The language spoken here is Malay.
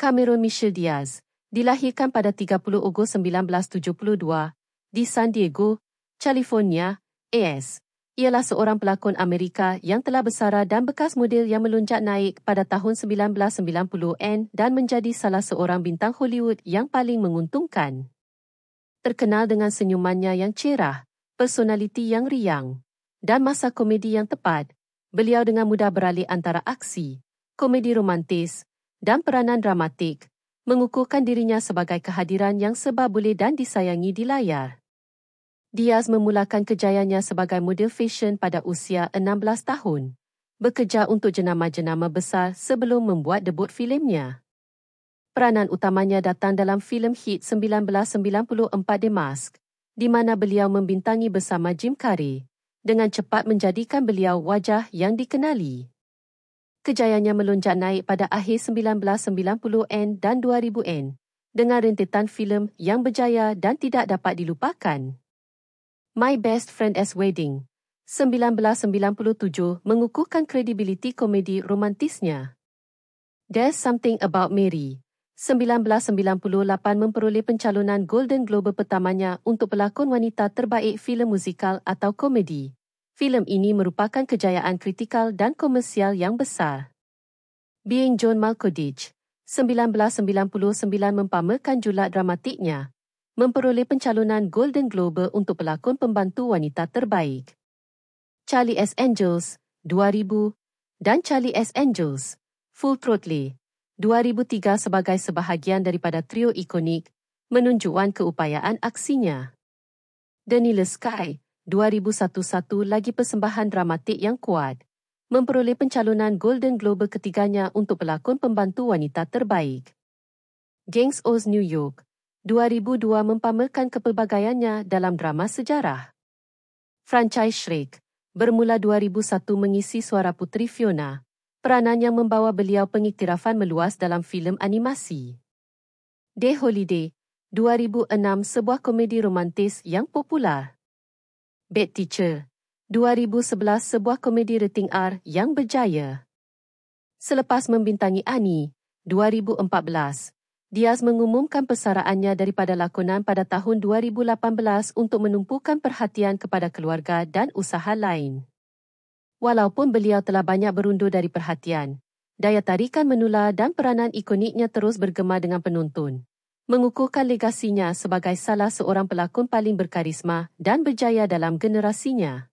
Cameron Michelle Diaz, dilahirkan pada 30 Ogos 1972 di San Diego, California, AS. Ialah seorang pelakon Amerika yang telah bersara dan bekas model yang melonjak naik pada tahun 1990-an dan menjadi salah seorang bintang Hollywood yang paling menguntungkan. Terkenal dengan senyumannya yang cerah, personaliti yang riang, dan masa komedi yang tepat, beliau dengan mudah beralih antara aksi, komedi romantis, dan peranan dramatik, mengukuhkan dirinya sebagai kehadiran yang serba boleh dan disayangi di layar. Diaz memulakan kejayaannya sebagai model fashion pada usia 16 tahun, bekerja untuk jenama-jenama besar sebelum membuat debut filemnya. Peranan utamanya datang dalam filem hit 1994 The Mask, di mana beliau membintangi bersama Jim Carrey, dengan cepat menjadikan beliau wajah yang dikenali. Kejayaannya melonjak naik pada akhir 1990-an dan 2000-an, dengan rentetan filem yang berjaya dan tidak dapat dilupakan. My Best Friend's Wedding, 1997 mengukuhkan kredibiliti komedi romantisnya. There's Something About Mary, 1998 memperoleh pencalonan Golden Globe pertamanya untuk pelakon wanita terbaik filem musikal atau komedi. Filem ini merupakan kejayaan kritikal dan komersial yang besar. Being John Malkovich, 1999 mempamerkan julat dramatiknya, memperoleh pencalonan Golden Globe untuk pelakon pembantu wanita terbaik. Charlie's Angels, 2000, dan Charlie's Angels, Full Throttle, 2003 sebagai sebahagian daripada trio ikonik, menunjukkan keupayaan aksinya. Vanilla Sky, 2001 lagi persembahan dramatik yang kuat, memperoleh pencalonan Golden Globe ketiganya untuk pelakon pembantu wanita terbaik. Gangs of New York, 2002 mempamerkan kepelbagaiannya dalam drama sejarah. Franchise Shrek, bermula 2001 mengisi suara Puteri Fiona, peranan yang membawa beliau pengiktirafan meluas dalam filem animasi. The Holiday, 2006 sebuah komedi romantis yang popular. Bad Teacher, 2011 sebuah komedi rating R yang berjaya. Selepas membintangi Annie, 2014, Diaz mengumumkan persaraannya daripada lakonan pada tahun 2018 untuk menumpukan perhatian kepada keluarga dan usaha lain. Walaupun beliau telah banyak berundur dari perhatian, daya tarikan menular dan peranan ikoniknya terus bergema dengan penonton, mengukuhkan legasinya sebagai salah seorang pelakon paling berkarisma dan berjaya dalam generasinya.